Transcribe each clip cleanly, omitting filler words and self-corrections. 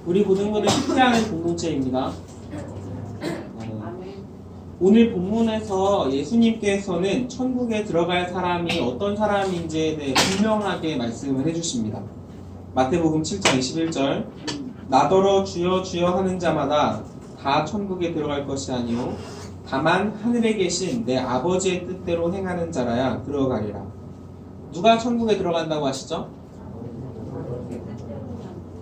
우리 고등부는 실패하는 공동체입니다. 오늘 본문에서 예수님께서는 천국에 들어갈 사람이 어떤 사람인지에 대해 분명하게 말씀을 해주십니다. 마태복음 7장 21절 나더러 주여 주여 하는 자마다 다 천국에 들어갈 것이 아니오 다만 하늘에 계신 내 아버지의 뜻대로 행하는 자라야 들어가리라. 누가 천국에 들어간다고 하시죠?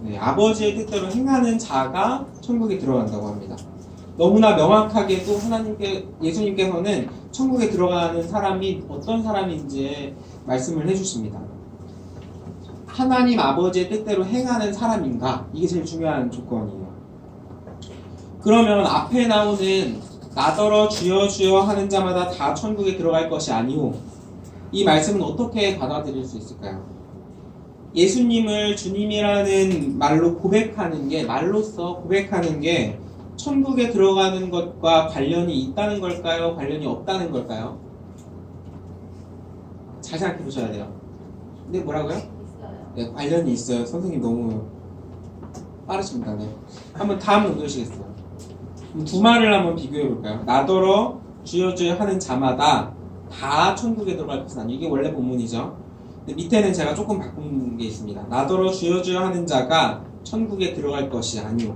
네, 아버지의 뜻대로 행하는 자가 천국에 들어간다고 합니다. 너무나 명확하게도 예수님께서는 천국에 들어가는 사람이 어떤 사람인지 말씀을 해주십니다. 하나님 아버지의 뜻대로 행하는 사람인가? 이게 제일 중요한 조건이에요. 그러면 앞에 나오는 나더러 주여 주여 하는 자마다 다 천국에 들어갈 것이 아니오. 이 말씀은 어떻게 받아들일 수 있을까요? 예수님을 주님이라는 말로 고백하는 게, 말로써 고백하는 게 천국에 들어가는 것과 관련이 있다는 걸까요? 관련이 없다는 걸까요? 잘 생각해 보셔야 돼요. 근데 뭐라고요? 네, 관련이 있어요. 선생님 너무 빠르십니다. 네. 한번 다음 넘겨주시겠어요? 두 말을 한번 비교해 볼까요? 나더러 주여 주여 하는 자마다 다 천국에 들어갈 것은 아니에요. 이게 원래 본문이죠. 근데 밑에는 제가 조금 바꾼 게 있습니다. 나더러 주여 주여 하는 자가 천국에 들어갈 것이 아니오.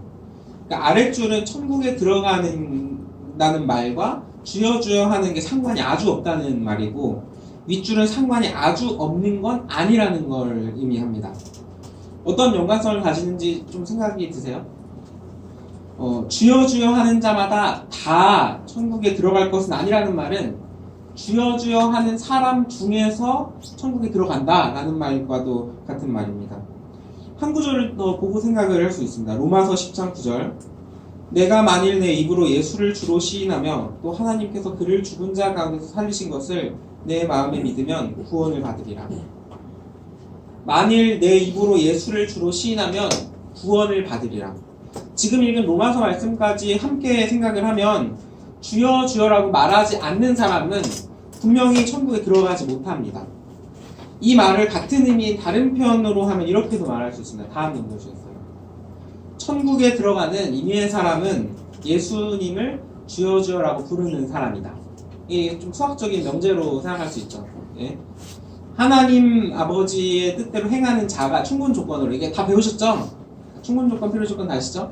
그러니까 아랫줄은 천국에 들어가는다는 말과 주여 주여 하는 게 상관이 아주 없다는 말이고, 윗줄은 상관이 아주 없는 건 아니라는 걸 의미합니다. 어떤 연관성을 가지는지 좀 생각이 드세요? 주여 주여 하는 자마다 다 천국에 들어갈 것은 아니라는 말은 주여 주여 하는 사람 중에서 천국에 들어간다라는 말과도 같은 말입니다. 한 구절을 더 보고 생각을 할 수 있습니다. 로마서 10장 9절 내가 만일 내 입으로 예수를 주로 시인하며 또 하나님께서 그를 죽은 자 가운데서 살리신 것을 내 마음에 믿으면 구원을 받으리라. 만일 내 입으로 예수를 주로 시인하면 구원을 받으리라. 지금 읽은 로마서 말씀까지 함께 생각을 하면 주여 주여라고 말하지 않는 사람은 분명히 천국에 들어가지 못합니다. 이 말을 같은 의미의 다른 표현으로 하면 이렇게도 말할 수 있습니다. 다음 넘겨주셨어요. 천국에 들어가는 의미의 사람은 예수님을 주여 주여라고 부르는 사람이다. 이게 좀 수학적인 명제로 생각할 수 있죠. 예. 하나님 아버지의 뜻대로 행하는 자가 충분 조건으로, 이게 다 배우셨죠? 충분 조건, 필요 조건 다 아시죠?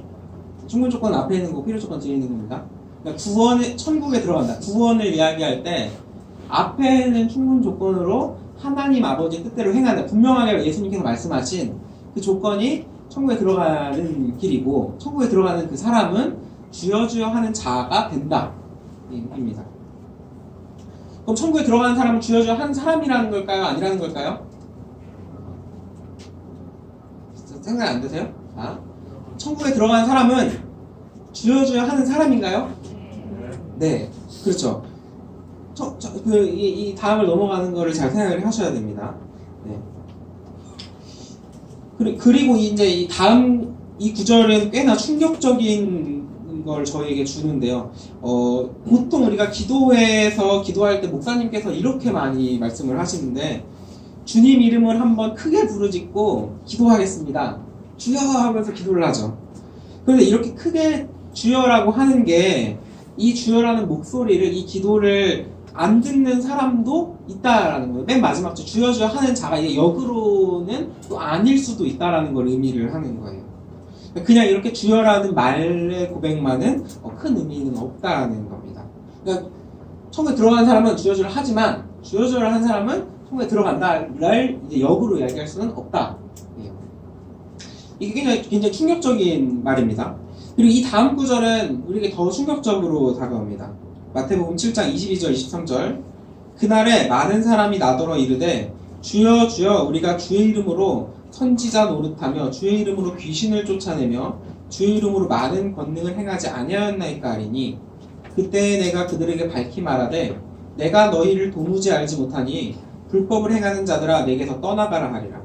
충분 조건 앞에 있는 거, 필요 조건 뒤에 있는 겁니다. 그러니까 천국에 들어간다. 구원을 이야기할 때 앞에는 충분 조건으로 하나님 아버지의 뜻대로 행한다. 분명하게 예수님께서 말씀하신 그 조건이 천국에 들어가는 길이고, 천국에 들어가는 그 사람은 주여 주여 하는 자가 된다. 입니다. 그럼 천국에 들어가는 사람은 주여 주여 하는 사람이라는 걸까요? 아니라는 걸까요? 생각 안 되세요? 자, 천국에 들어가는 사람은 주여 주여 하는 사람인가요? 네, 그렇죠. 이 다음을 넘어가는 거를 잘 생각을 하셔야 됩니다. 네. 그리고 이제 이 다음 이 구절은 꽤나 충격적인 걸 저희에게 주는데요. 보통 우리가 기도회에서 기도할 때 목사님께서 이렇게 많이 말씀을 하시는데, 주님 이름을 한번 크게 부르짖고 기도하겠습니다. 주여 하면서 기도를 하죠. 그런데 이렇게 크게 주여라고 하는 게, 이 주여라는 목소리를, 이 기도를 안 듣는 사람도 있다라는 거예요. 맨 마지막 줄 주여 주여 하는 자가 이게 역으로는 또 아닐 수도 있다라는 걸 의미를 하는 거예요. 그냥 이렇게 주여라는 말의 고백만은 큰 의미는 없다는 겁니다. 그러니까 천국에 들어간 사람은 주여 주여 하지만 주여 주여 하는 사람은 천국에 들어간다를 이제 역으로 이야기할 수는 없다. 이게 굉장히 충격적인 말입니다. 그리고 이 다음 구절은 우리에게 더 충격적으로 다가옵니다. 마태복음 7장 22절 23절 그날에 많은 사람이 나더러 이르되 주여 주여 우리가 주의 이름으로 선지자 노릇하며 주의 이름으로 귀신을 쫓아내며 주의 이름으로 많은 권능을 행하지 아니하였나이까 하리니 그때 내가 그들에게 밝히 말하되 내가 너희를 도무지 알지 못하니 불법을 행하는 자들아 내게서 떠나가라 하리라.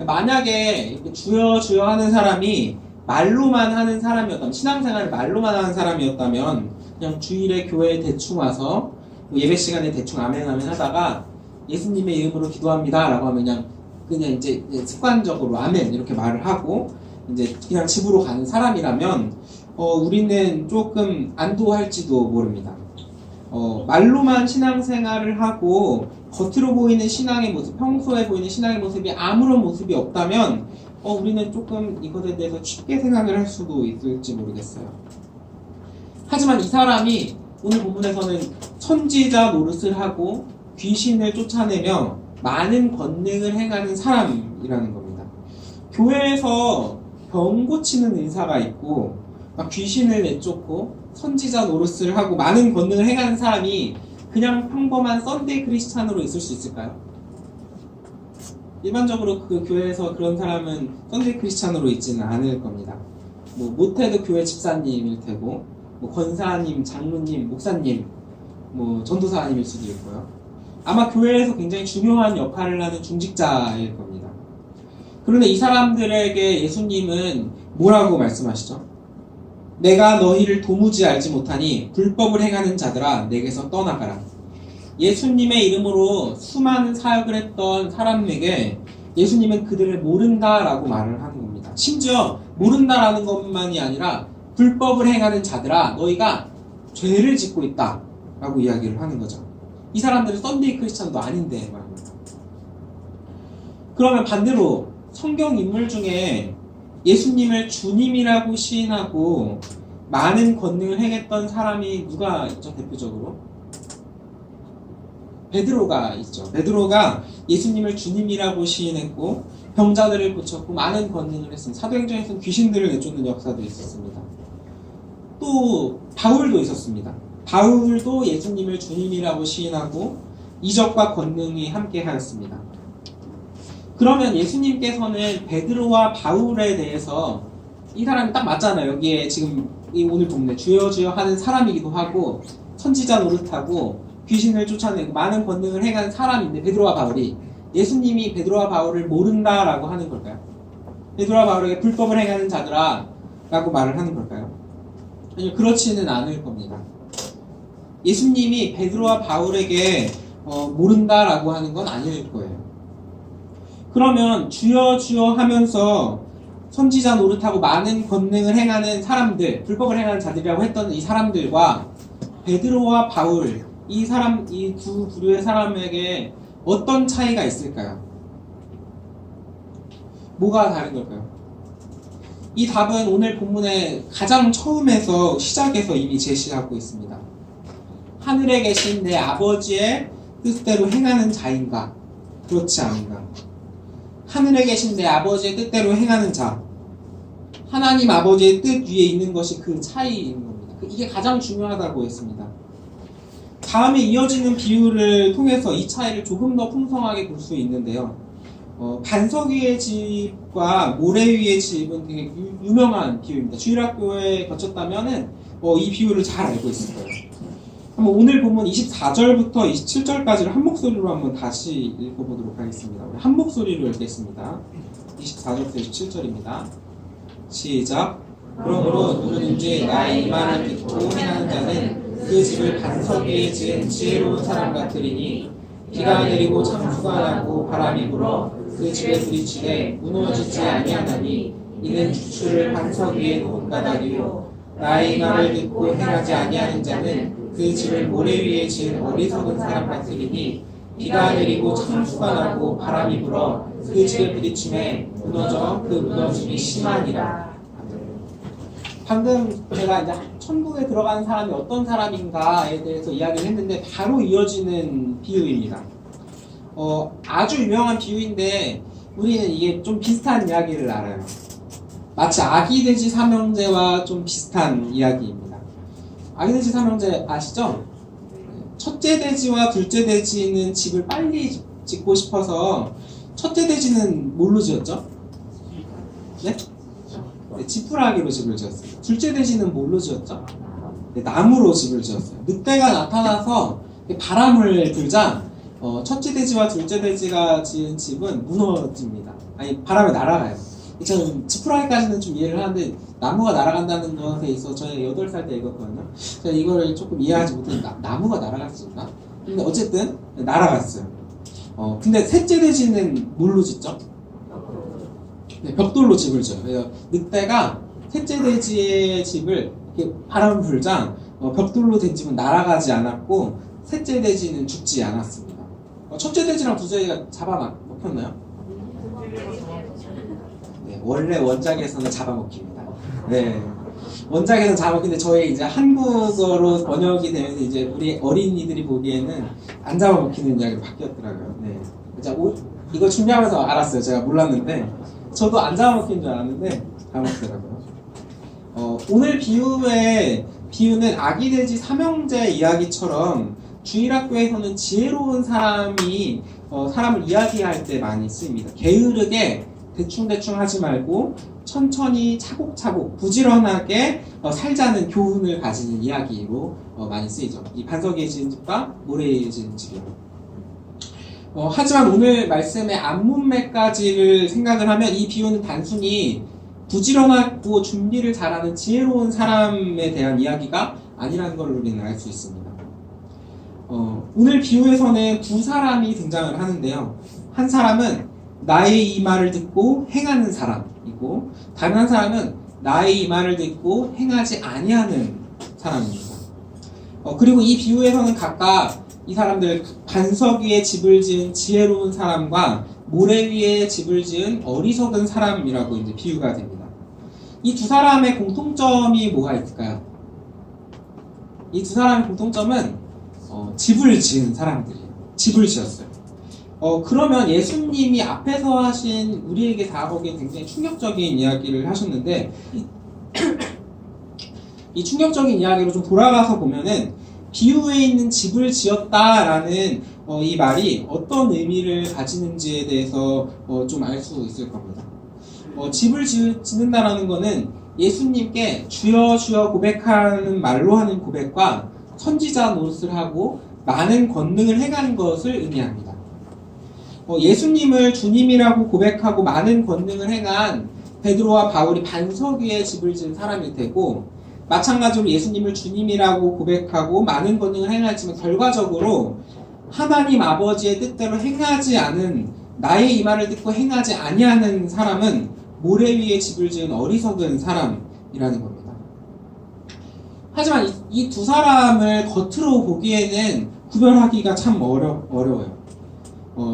만약에 주여 주여 하는 사람이 말로만 하는 사람이었다면, 신앙생활을 말로만 하는 사람이었다면 그냥 주일에 교회에 대충 와서 예배 시간에 대충 아멘 아멘 하다가 예수님의 이름으로 기도합니다 라고 하면 그냥 이제 습관적으로 아멘 이렇게 말을 하고, 이제 그냥 집으로 가는 사람이라면 우리는 조금 안도할지도 모릅니다. 말로만 신앙생활을 하고 겉으로 보이는 신앙의 모습, 평소에 보이는 신앙의 모습이 아무런 모습이 없다면 우리는 조금 이것에 대해서 쉽게 생각을 할 수도 있을지 모르겠어요. 하지만 이 사람이 오늘 본문에서는 선지자 노릇을 하고 귀신을 쫓아내며 많은 권능을 행하는 사람이라는 겁니다. 교회에서 병 고치는 의사가 있고 막 귀신을 내쫓고 선지자 노릇을 하고 많은 권능을 행하는 사람이 그냥 평범한 썬데이 크리스찬으로 있을 수 있을까요? 일반적으로 그 교회에서 그런 사람은 썬데이 크리스찬으로 있지는 않을 겁니다. 못해도 교회 집사님일 테고 권사님, 장로님, 목사님, 전도사님일 수도 있고요. 아마 교회에서 굉장히 중요한 역할을 하는 중직자일 겁니다. 그런데 이 사람들에게 예수님은 뭐라고 말씀하시죠? 내가 너희를 도무지 알지 못하니 불법을 행하는 자들아 내게서 떠나가라. 예수님의 이름으로 수많은 사역을 했던 사람에게 예수님은 그들을 모른다라고 말을 하는 겁니다. 심지어 모른다라는 것만이 아니라 불법을 행하는 자들아 너희가 죄를 짓고 있다 라고 이야기를 하는 거죠. 이 사람들은 썬데이 크리스찬도 아닌데 말입니다. 그러면 반대로 성경 인물 중에 예수님을 주님이라고 시인하고 많은 권능을 행했던 사람이 누가 있죠? 대표적으로 베드로가 있죠. 베드로가 예수님을 주님이라고 시인했고 병자들을 고쳤고 많은 권능을 했습니다. 사도행전에서는 귀신들을 내쫓는 역사도 있었습니다. 또 바울도 있었습니다. 바울도 예수님을 주님이라고 시인하고 이적과 권능이 함께 하였습니다. 그러면 예수님께서는 베드로와 바울에 대해서 이 사람이 딱 맞잖아요. 여기에 지금 이 오늘 본문에 주여 주여 하는 사람이기도 하고 선지자 노릇하고 귀신을 쫓아내고 많은 권능을 행한 사람인데 베드로와 바울이 예수님이 베드로와 바울을 모른다라고 하는 걸까요? 베드로와 바울에게 불법을 행하는 자들아 라고 말을 하는 걸까요? 아니요, 그렇지는 않을 겁니다. 예수님이 베드로와 바울에게 모른다라고 하는 건 아닐 거예요. 그러면 주여 주여 하면서 선지자 노릇하고 많은 권능을 행하는 사람들, 불법을 행하는 자들이라고 했던 이 사람들과 베드로와 바울, 이 두 부류의 사람에게 어떤 차이가 있을까요? 뭐가 다른 걸까요? 이 답은 오늘 본문의 가장 처음에서 시작에서 이미 제시하고 있습니다. 하늘에 계신 내 아버지의 뜻대로 행하는 자인가? 그렇지 않은가? 하늘에 계신 내 아버지의 뜻대로 행하는 자, 하나님 아버지의 뜻 위에 있는 것이 그 차이인 겁니다. 이게 가장 중요하다고 했습니다. 다음에 이어지는 비유를 통해서 이 차이를 조금 더 풍성하게 볼 수 있는데요. 반석 위의 집과 모래 위의 집은 되게 유명한 비유입니다. 주일학교에 거쳤다면은 이 비유를 잘 알고 있을 거예요. 한번 오늘 본문 24절부터 27절까지를 한 목소리로 한번 다시 읽어보도록 하겠습니다. 우리 한 목소리로 읽겠습니다. 24절부터 27절입니다. 시작. 그러므로 누구든지 나의 이 말을 듣고 행하는 자는 그 집을 반석 위에 지은 지혜로운 사람 같으리니 비가 내리고 창수가 나고 바람이 불어 그 집에 부딪히되 무너지지 아니하나니 이는 주추를 반석 위에 놓은 까닭이요 나의 이 말을 듣고 행하지 아니하는 자는 그 집을 모래 위에 지은 어리석은 사람 같으리니 비가 내리고 창수가 나고 바람이 불어 그 집에 부딪힘에 무너져 그 무너짐이 심하니라. 방금 제가 이제 천국에 들어가는 사람이 어떤 사람인가에 대해서 이야기를 했는데 바로 이어지는 비유입니다. 아주 유명한 비유인데 우리는 이게 좀 비슷한 이야기를 알아요. 마치 아기돼지 삼형제와 좀 비슷한 이야기입니다. 아기돼지 삼형제 아시죠? 첫째 돼지와 둘째 돼지는 집을 빨리 짓고 싶어서 첫째 돼지는 뭘로 지었죠? 네? 네, 지푸라기로 집을 지었어요. 둘째 돼지는 뭘로 지었죠? 네, 나무로 집을 지었어요. 늑대가 나타나서 바람을 불자 첫째 돼지와 둘째 돼지가 지은 집은 무너집니다. 아니, 바람에 날아가요. 저는 지푸라기까지는 좀 이해를 하는데 나무가 날아간다는 것에 있어서 저는 8살 때 읽었거든요. 제가 이거를 조금 이해하지 못했는데 나무가 날아갈 수 있나? 근데 어쨌든 날아갔어요. 근데 셋째 돼지는 뭘로 짓죠? 네, 벽돌로 집을 지어요. 그래서 늑대가 셋째 돼지의 집을 이렇게 바람 불자 벽돌로 된 집은 날아가지 않았고 셋째 돼지는 죽지 않았습니다. 첫째 돼지랑 둘째 돼지가 잡아먹혔나요? 네, 원래 원작에서는 잡아먹힙니다. 네, 원작에서는 잡아먹히는데 저희 이제 한국어로 번역이 되면서 이제 우리 어린이들이 보기에는 안 잡아먹히는 이야기로 바뀌었더라고요. 네, 이거 준비하면서 알았어요. 제가 몰랐는데 저도 안 잡아먹힌 줄 알았는데 잡아먹더라고요. 오늘 비유는 아기 돼지 삼형제 이야기처럼 주일학교에서는 지혜로운 사람이 사람을 이야기할 때 많이 쓰입니다. 게으르게 대충대충 하지 말고 천천히 차곡차곡 부지런하게 살자는 교훈을 가지는 이야기로 많이 쓰이죠. 이 반석 위에 지은 집과 모래 위에 지은 집이요. 하지만 오늘 말씀의 앞문맥까지를 생각을 하면 이 비유는 단순히 부지런하고 준비를 잘하는 지혜로운 사람에 대한 이야기가 아니라는 걸 우리는 알 수 있습니다. 오늘 비유에서는 두 사람이 등장을 하는데요. 한 사람은 나의 이 말을 듣고 행하는 사람이고 다른 한 사람은 나의 이 말을 듣고 행하지 아니하는 사람입니다. 그리고 이 비유에서는 각각 이 사람들 반석 위에 집을 지은 지혜로운 사람과 모래 위에 집을 지은 어리석은 사람이라고 이제 비유가 됩니다. 이 두 사람의 공통점이 뭐가 있을까요? 이 두 사람의 공통점은 집을 지은 사람들이에요. 집을 지었어요. 그러면 예수님이 앞에서 하신 우리에게 다가오기에 굉장히 충격적인 이야기를 하셨는데 이 충격적인 이야기로 좀 돌아가서 보면은 비유에 있는 집을 지었다라는 이 말이 어떤 의미를 가지는지에 대해서 좀 알 수 있을 겁니다. 집을 짓는다라는 거는 예수님께 주여 주여 고백하는 말로 하는 고백과 선지자 노릇을 하고 많은 권능을 행하는 것을 의미합니다. 예수님을 주님이라고 고백하고 많은 권능을 행한 베드로와 바울이 반석 위에 집을 지은 사람일 테고 마찬가지로 예수님을 주님이라고 고백하고 많은 권능을 행하지만 결과적으로 하나님 아버지의 뜻대로 행하지 않은 나의 이 말을 듣고 행하지 아니하는 사람은 모래 위에 집을 지은 어리석은 사람이라는 겁니다. 하지만 이 두 사람을 겉으로 보기에는 구별하기가 참 어려워요.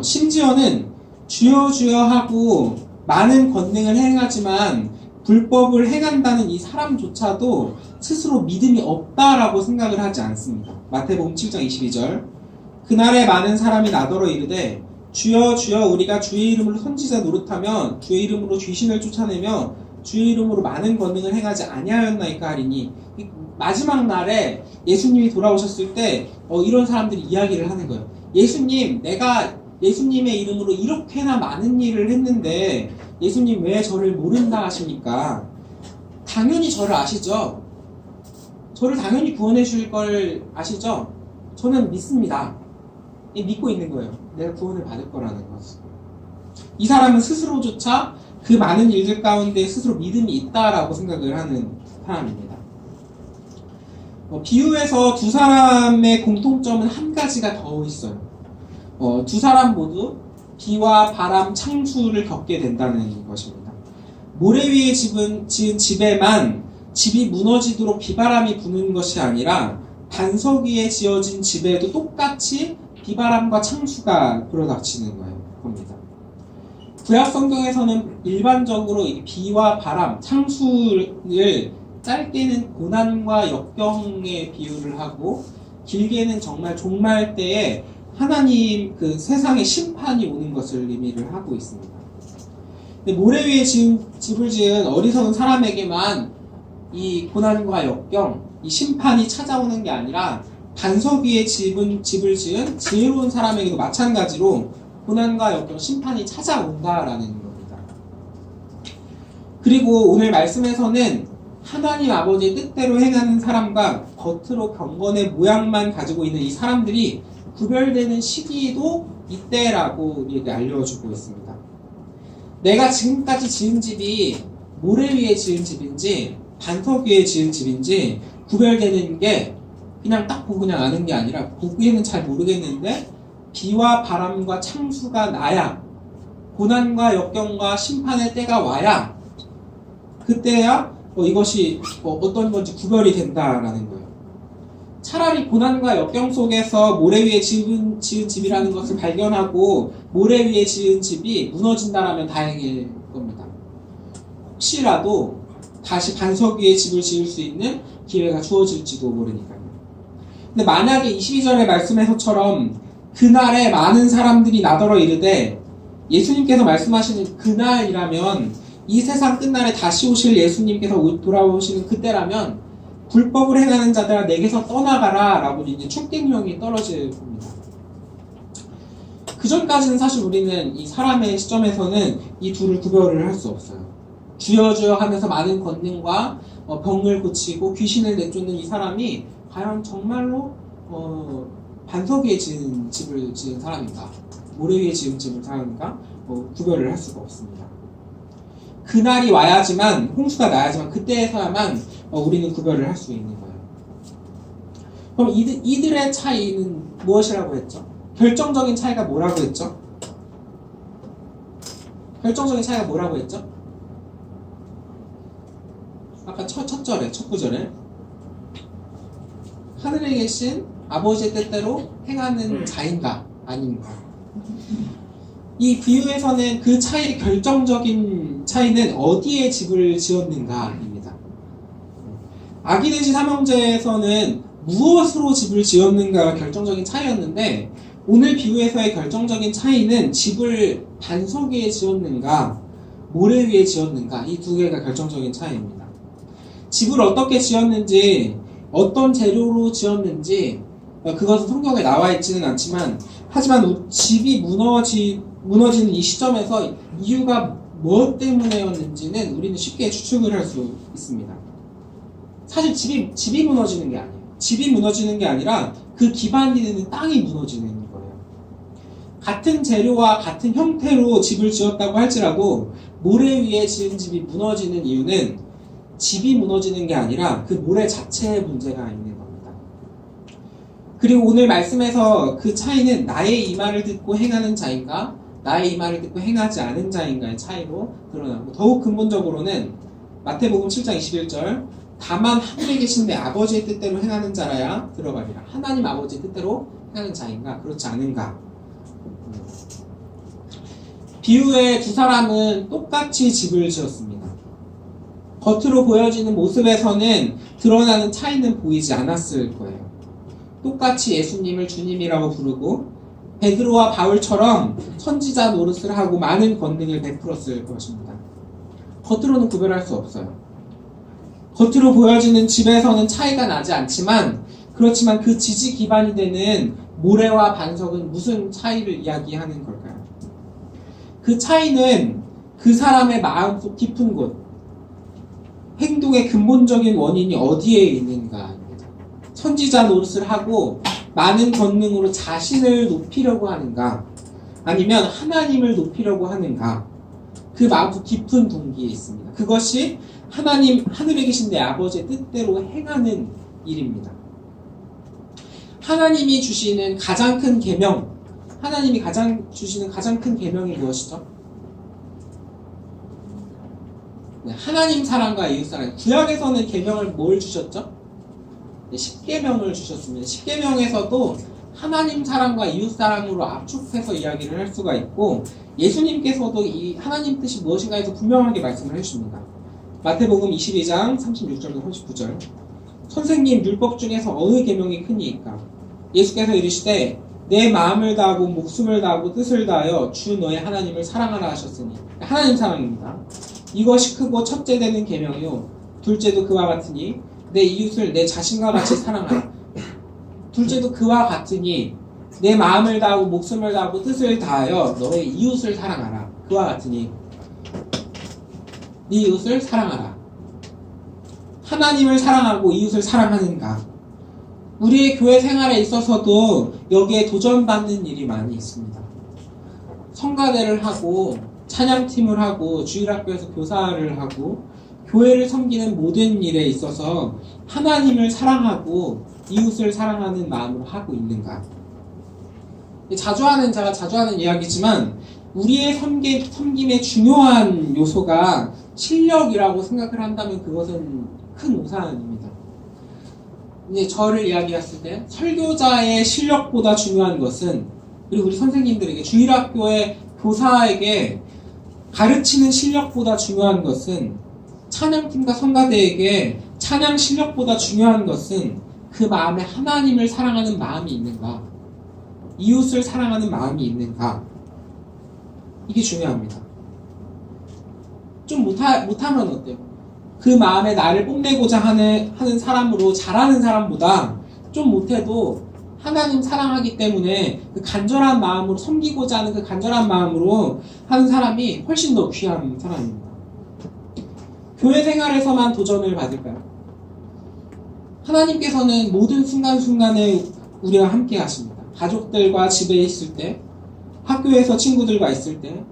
심지어는 주여 주여 하고 많은 권능을 행하지만 불법을 행한다는 이 사람조차도 스스로 믿음이 없다라고 생각을 하지 않습니다. 마태복음 7장 22절 그날에 많은 사람이 나더러 이르되 주여 주여 우리가 주의 이름으로 선지자 노릇하며 주의 이름으로 귀신을 쫓아내며 주의 이름으로 많은 권능을 행하지 아니하였나이까 하리니 마지막 날에 예수님이 돌아오셨을 때 이런 사람들이 이야기를 하는 거예요. 예수님, 내가 예수님의 이름으로 이렇게나 많은 일을 했는데 예수님 왜 저를 모른다 하십니까? 당연히 저를 아시죠? 저를 당연히 구원해 주실 걸 아시죠? 저는 믿습니다. 믿고 있는 거예요. 내가 구원을 받을 거라는 것을. 이 사람은 스스로조차 그 많은 일들 가운데 스스로 믿음이 있다라고 생각을 하는 사람입니다. 비유에서 두 사람의 공통점은 한 가지가 더 있어요. 두 사람 모두 비와 바람, 창수를 겪게 된다는 것입니다. 모래 위에 지은 집에만 집이 무너지도록 비바람이 부는 것이 아니라 반석 위에 지어진 집에도 똑같이 비바람과 창수가 불어닥치는 겁니다. 구약 성경에서는 일반적으로 비와 바람, 창수를 짧게는 고난과 역경에 비유를 하고 길게는 정말 종말 때에 하나님 그 세상의 심판이 오는 것을 의미를 하고 있습니다. 근데 모래 위에 집을 지은 어리석은 사람에게만 이 고난과 역경, 이 심판이 찾아오는 게 아니라 반석 위에 집을 지은 지혜로운 사람에게도 마찬가지로 고난과 역경, 심판이 찾아온다라는 겁니다. 그리고 오늘 말씀에서는 하나님 아버지의 뜻대로 행하는 사람과 겉으로 경건의 모양만 가지고 있는 이 사람들이 구별되는 시기도 이때라고 우리에게 알려주고 있습니다. 내가 지금까지 지은 집이 모래 위에 지은 집인지 반석 위에 지은 집인지 구별되는 게 그냥 딱 보고 그냥 아는 게 아니라 보기에는 잘 모르겠는데 비와 바람과 창수가 나야 고난과 역경과 심판의 때가 와야 그때야 이것이 어떤 건지 구별이 된다라는 거예요. 차라리 고난과 역경 속에서 모래 위에 지은 집이라는 것을 발견하고 모래 위에 지은 집이 무너진다라면 다행일 겁니다. 혹시라도 다시 반석 위에 집을 지을 수 있는 기회가 주어질지도 모르니까요. 근데 만약에 22절의 말씀에서처럼 그날에 많은 사람들이 나더러 이르되, 예수님께서 말씀하시는 그날이라면 이 세상 끝날에 다시 오실 예수님께서 돌아오시는 그때라면 불법을 행하는 자들아 내게서 떠나가라 라고 이제 축객령이 떨어질 겁니다. 그 전까지는 사실 우리는 이 사람의 시점에서는 이 둘을 구별을 할 수 없어요. 주여 주여 하면서 많은 권능과 병을 고치고 귀신을 내쫓는 이 사람이 과연 정말로 반석 위에 지은 집을 지은 사람인가, 모래 위에 지은 집을 사람인가 구별을 할 수가 없습니다. 그날이 와야지만, 홍수가 나야지만 그때에서야만 우리는 구별을 할 수 있는 거예요. 그럼 이들의 차이는 무엇이라고 했죠? 결정적인 차이가 뭐라고 했죠? 결정적인 차이가 뭐라고 했죠? 아까 첫 구절에 하늘에 계신 아버지의 뜻대로 행하는 자인가 아닌가. 이 비유에서는 그 차이의 결정적인 차이는 어디에 집을 지었는가입니다. 아기돼지 삼형제에서는 무엇으로 집을 지었는가가 결정적인 차이였는데, 오늘 비유에서의 결정적인 차이는 집을 반석 위에 지었는가 모래 위에 지었는가, 이 두 개가 결정적인 차이입니다. 집을 어떻게 지었는지, 어떤 재료로 지었는지 그것은 성경에 나와 있지는 않지만, 하지만 집이 무너지는 이 시점에서 이유가 무엇 때문에였는지는 우리는 쉽게 추측을 할 수 있습니다. 사실 집이 무너지는 게 아니에요. 집이 무너지는 게 아니라 그 기반이 되는 땅이 무너지는 거예요. 같은 재료와 같은 형태로 집을 지었다고 할지라도 모래 위에 지은 집이 무너지는 이유는 집이 무너지는 게 아니라 그 모래 자체의 문제가 있는 겁니다. 그리고 오늘 말씀에서 그 차이는 나의 이 말을 듣고 행하는 자인가, 나의 이 말을 듣고 행하지 않은 자인가의 차이로 드러나고, 더욱 근본적으로는 마태복음 7장 21절 다만 하늘에 계신 내 아버지의 뜻대로 행하는 자라야 들어가리라. 하나님 아버지의 뜻대로 행하는 자인가, 그렇지 않은가. 비유의 두 사람은 똑같이 집을 지었습니다. 겉으로 보여지는 모습에서는 드러나는 차이는 보이지 않았을 거예요. 똑같이 예수님을 주님이라고 부르고 베드로와 바울처럼 선지자 노릇을 하고 많은 권능을 베풀었을 것입니다. 겉으로는 구별할 수 없어요. 겉으로 보여지는 집에서는 차이가 나지 않지만, 그렇지만 그 지지 기반이 되는 모래와 반석은 무슨 차이를 이야기하는 걸까요? 그 차이는 그 사람의 마음속 깊은 곳, 행동의 근본적인 원인이 어디에 있는가입니다. 선지자 노릇을 하고 많은 권능으로 자신을 높이려고 하는가, 아니면 하나님을 높이려고 하는가, 그 마음속 깊은 동기에 있습니다. 그것이 하늘에 계신 내 아버지의 뜻대로 행하는 일입니다. 하나님이 주시는 가장 큰 계명, 하나님이 주시는 가장 큰 계명이 무엇이죠? 하나님 사랑과 이웃 사랑. 구약에서는 계명을 뭘 주셨죠? 10계명을 주셨습니다. 10계명에서도 하나님 사랑과 이웃 사랑으로 압축해서 이야기를 할 수가 있고, 예수님께서도 이 하나님 뜻이 무엇인가에서 분명하게 말씀을 해주십니다. 마태복음 22장 36절부터 39절. 선생님, 율법 중에서 어느 계명이 크니이까? 예수께서 이르시되 내 마음을 다하고 목숨을 다하고 뜻을 다하여 주 너의 하나님을 사랑하라 하셨으니, 하나님 사랑입니다. 이것이 크고 첫째 되는 계명이요 둘째도 그와 같으니 내 이웃을 내 자신과 같이 사랑하라. 둘째도 그와 같으니 내 마음을 다하고 목숨을 다하고 뜻을 다하여 너의 이웃을 사랑하라. 그와 같으니 네 이웃을 사랑하라. 하나님을 사랑하고 이웃을 사랑하는가? 우리의 교회 생활에 있어서도 여기에 도전받는 일이 많이 있습니다. 성가대를 하고 찬양팀을 하고 주일학교에서 교사를 하고 교회를 섬기는 모든 일에 있어서 하나님을 사랑하고 이웃을 사랑하는 마음으로 하고 있는가? 제가 자주 하는 이야기지만 우리의 섬김의 중요한 요소가 실력이라고 생각을 한다면 그것은 큰 오산입니다. 이제 저를 이야기했을 때 설교자의 실력보다 중요한 것은, 그리고 우리 선생님들에게, 주일학교의 교사에게 가르치는 실력보다 중요한 것은, 찬양팀과 성가대에게 찬양 실력보다 중요한 것은 그 마음에 하나님을 사랑하는 마음이 있는가, 이웃을 사랑하는 마음이 있는가, 이게 중요합니다. 좀 못하면 어때요? 그 마음에 나를 뽐내고자 하는 사람으로 잘하는 사람보다 좀 못해도 하나님 사랑하기 때문에 그 간절한 마음으로 섬기고자 하는 그 간절한 마음으로 하는 사람이 훨씬 더 귀한 사람입니다. 교회 생활에서만 도전을 받을까요? 하나님께서는 모든 순간순간에 우리와 함께 하십니다. 가족들과 집에 있을 때, 학교에서 친구들과 있을 때,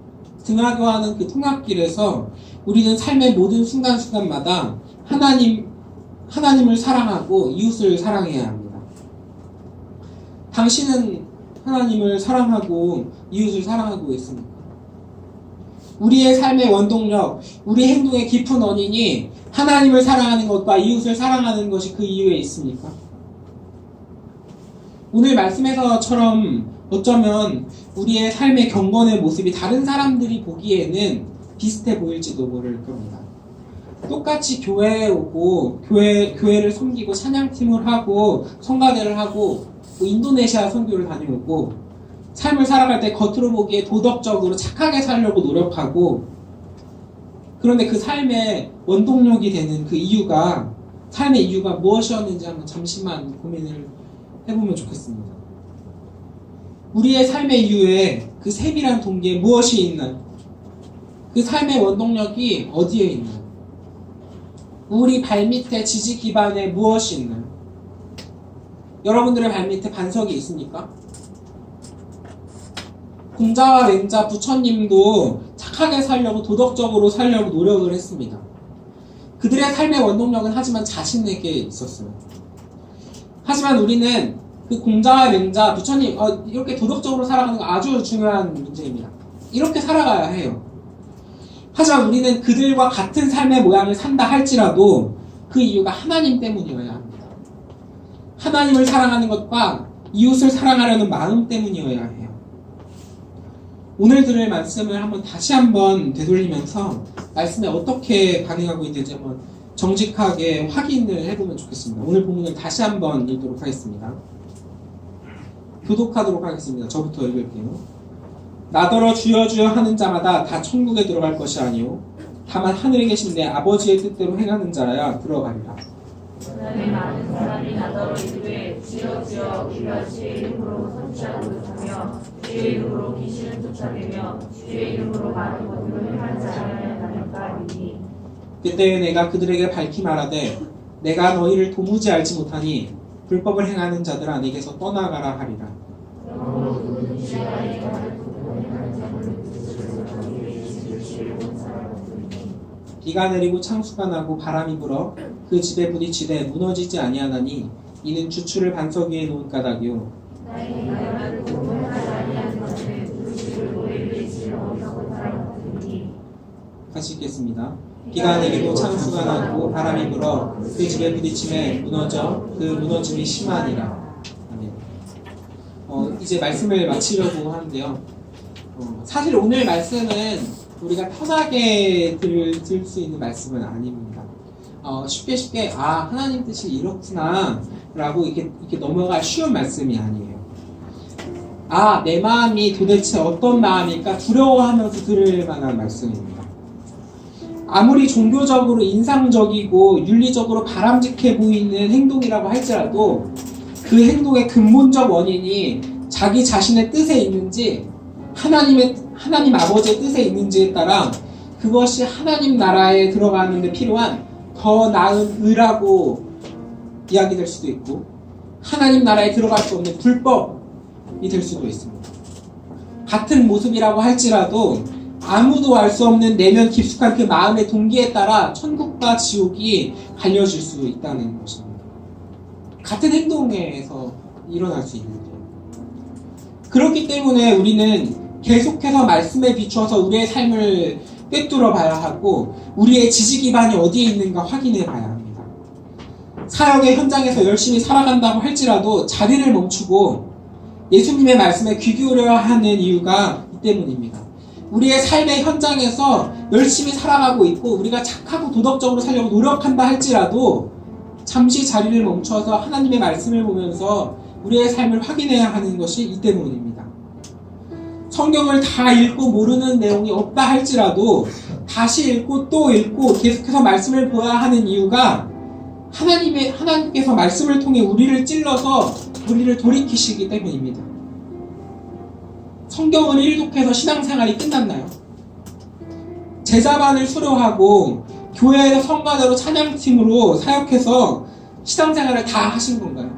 등하교하는 그 통학길에서 우리는 삶의 모든 순간순간마다 하나님을 사랑하고 이웃을 사랑해야 합니다. 당신은 하나님을 사랑하고 이웃을 사랑하고 있습니까? 우리의 삶의 원동력, 우리 행동의 깊은 원인이 하나님을 사랑하는 것과 이웃을 사랑하는 것이 그 이유에 있습니까? 오늘 말씀에서처럼 어쩌면 우리의 삶의 경건의 모습이 다른 사람들이 보기에는 비슷해 보일지도 모를 겁니다. 똑같이 교회에 오고 교회를 섬기고 찬양팀을 하고 성가대를 하고 인도네시아 선교를 다녀오고 삶을 살아갈 때 겉으로 보기에 도덕적으로 착하게 살려고 노력하고, 그런데 그 삶의 원동력이 되는 그 이유가, 삶의 이유가 무엇이었는지 한번 잠시만 고민을 해보면 좋겠습니다. 우리의 삶의 이유에 그 세밀한 동기에 무엇이 있나요? 그 삶의 원동력이 어디에 있나요? 우리 발밑에 지지 기반에 무엇이 있나요? 여러분들의 발밑에 반석이 있습니까? 공자와 맹자 부처님도 착하게 살려고, 도덕적으로 살려고 노력을 했습니다. 그들의 삶의 원동력은 하지만 자신에게 있었어요. 하지만 우리는 그 공자와 맹자, 부처님, 이렇게 도덕적으로 살아가는 거 아주 중요한 문제입니다. 이렇게 살아가야 해요. 하지만 우리는 그들과 같은 삶의 모양을 산다 할지라도 그 이유가 하나님 때문이어야 합니다. 하나님을 사랑하는 것과 이웃을 사랑하려는 마음 때문이어야 해요. 오늘 들을 말씀을 다시 한번 되돌리면서 말씀에 어떻게 반응하고 있는지 한번 정직하게 확인을 해보면 좋겠습니다. 오늘 본문을 다시 한번 읽도록 하겠습니다. 교독하도록 하겠습니다. 저부터 읽을게요. 나더러 주여 주여 하는 자마다 다 천국에 들어갈 것이 아니오 다만 하늘에 계신 내 아버지의 뜻대로 행하는 자라야 들어가리라. 그날에 많은 사람이 나더러 이르되 주여 주여 우리가 주의 이름으로 선지자로 하며 주의 이름으로 귀신을 쫓아내며 주의 이름으로 많은 것들을 행한 자라야 나될까 하리니, 그때 내가 그들에게 밝히 말하되 내가 너희를 도무지 알지 못하니 불법을 행하는 자들아 내게서 떠나가라 하리라. 그러므로 누구든지 나의 말을 듣고 행하는 자는 비가 내리고 창수가 나고 바람이 불어 그 집에 부딪히되 무너지지 아니하나니 이는 주추를 반석 위에 놓은 까닭이요. 나의 말을 듣고 행하지 아니하는 자는 그 집을 모래 위에 지어 어리석은 사람 같으니. 같이 읽겠습니다. 비가 내리고 창수가 나고 바람이 불어 그 집에 부딪힘에 무너져 그 무너짐이 심하니라. 아멘. 이제 말씀을 마치려고 하는데요. 사실 오늘 말씀은 우리가 편하게 들을 수 있는 말씀은 아닙니다. 쉽게 하나님 뜻이 이렇구나 라고 이렇게 넘어갈 쉬운 말씀이 아니에요. 내 마음이 도대체 어떤 마음일까 두려워하면서 들을 만한 말씀입니다. 아무리 종교적으로 인상적이고 윤리적으로 바람직해 보이는 행동이라고 할지라도 그 행동의 근본적 원인이 자기 자신의 뜻에 있는지 하나님 아버지의 뜻에 있는지에 따라 그것이 하나님 나라에 들어가는 데 필요한 더 나은 의라고 이야기될 수도 있고, 하나님 나라에 들어갈 수 없는 불법이 될 수도 있습니다. 같은 모습이라고 할지라도 아무도 알 수 없는 내면 깊숙한 그 마음의 동기에 따라 천국과 지옥이 갈려질 수 있다는 것입니다. 같은 행동에서 일어날 수 있는데요. 그렇기 때문에 우리는 계속해서 말씀에 비추어서 우리의 삶을 꿰뚫어 봐야 하고 우리의 지지 기반이 어디에 있는가 확인해 봐야 합니다. 사역의 현장에서 열심히 살아간다고 할지라도 자리를 멈추고 예수님의 말씀에 귀 기울여야 하는 이유가 이 때문입니다. 우리의 삶의 현장에서 열심히 살아가고 있고 우리가 착하고 도덕적으로 살려고 노력한다 할지라도 잠시 자리를 멈춰서 하나님의 말씀을 보면서 우리의 삶을 확인해야 하는 것이 이 때문입니다. 성경을 다 읽고 모르는 내용이 없다 할지라도 다시 읽고 또 읽고 계속해서 말씀을 보아야 하는 이유가 하나님께서 말씀을 통해 우리를 찔러서 우리를 돌이키시기 때문입니다. 성경을 일독해서 신앙생활이 끝났나요? 제자반을 수료하고 교회에서 성가대로 찬양팀으로 사역해서 신앙생활을 다 하신 건가요?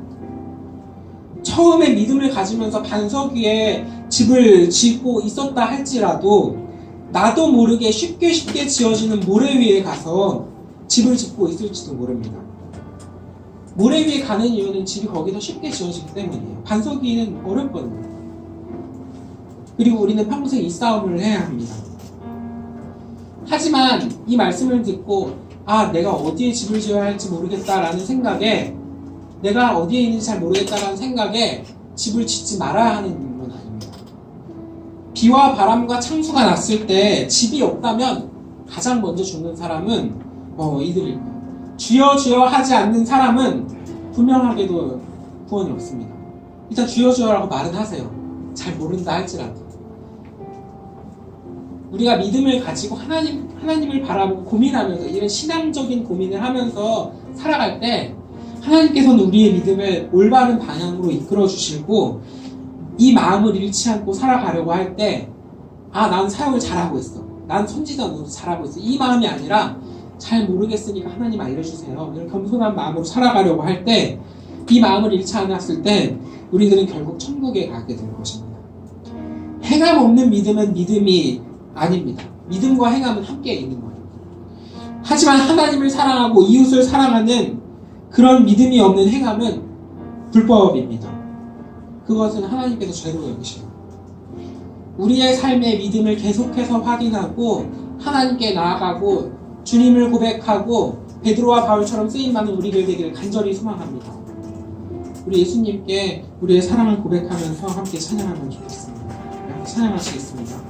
처음에 믿음을 가지면서 반석 위에 집을 짓고 있었다 할지라도 나도 모르게 쉽게 지어지는 모래 위에 가서 집을 짓고 있을지도 모릅니다. 모래 위에 가는 이유는 집이 거기서 쉽게 지어지기 때문이에요. 반석 위는 어렵거든요. 그리고 우리는 평생 이 싸움을 해야 합니다. 하지만 이 말씀을 듣고 내가 어디에 집을 지어야 할지 모르겠다라는 생각에 내가 어디에 있는지 잘 모르겠다라는 생각에 집을 짓지 말아야 하는 건 아닙니다. 비와 바람과 창수가 났을 때 집이 없다면 가장 먼저 죽는 사람은 이들일 거예요. 주여 주여 하지 않는 사람은 분명하게도 구원이 없습니다. 일단 주여 주여라고 말은 하세요. 잘 모른다 할지라도. 우리가 믿음을 가지고 하나님을 바라보고 고민하면서 이런 신앙적인 고민을 하면서 살아갈 때 하나님께서는 우리의 믿음을 올바른 방향으로 이끌어 주시고 이 마음을 잃지 않고 살아가려고 할 때 난 사역을 잘하고 있어. 난 선지자도 잘하고 있어. 이 마음이 아니라 잘 모르겠으니까 하나님 알려주세요. 이런 겸손한 마음으로 살아가려고 할 때 이 마음을 잃지 않았을 때 우리들은 결국 천국에 가게 될 것입니다. 행함 없는 믿음은 믿음이 아닙니다. 믿음과 행함은 함께 있는 거예요. 하지만 하나님을 사랑하고 이웃을 사랑하는 그런 믿음이 없는 행함은 불법입니다. 그것은 하나님께서 죄로 여기시고 우리의 삶의 믿음을 계속해서 확인하고 하나님께 나아가고 주님을 고백하고 베드로와 바울처럼 쓰임받는 우리들 되기를 간절히 소망합니다. 우리 예수님께 우리의 사랑을 고백하면서 함께 찬양하면 좋겠습니다. 함께 찬양하시겠습니다.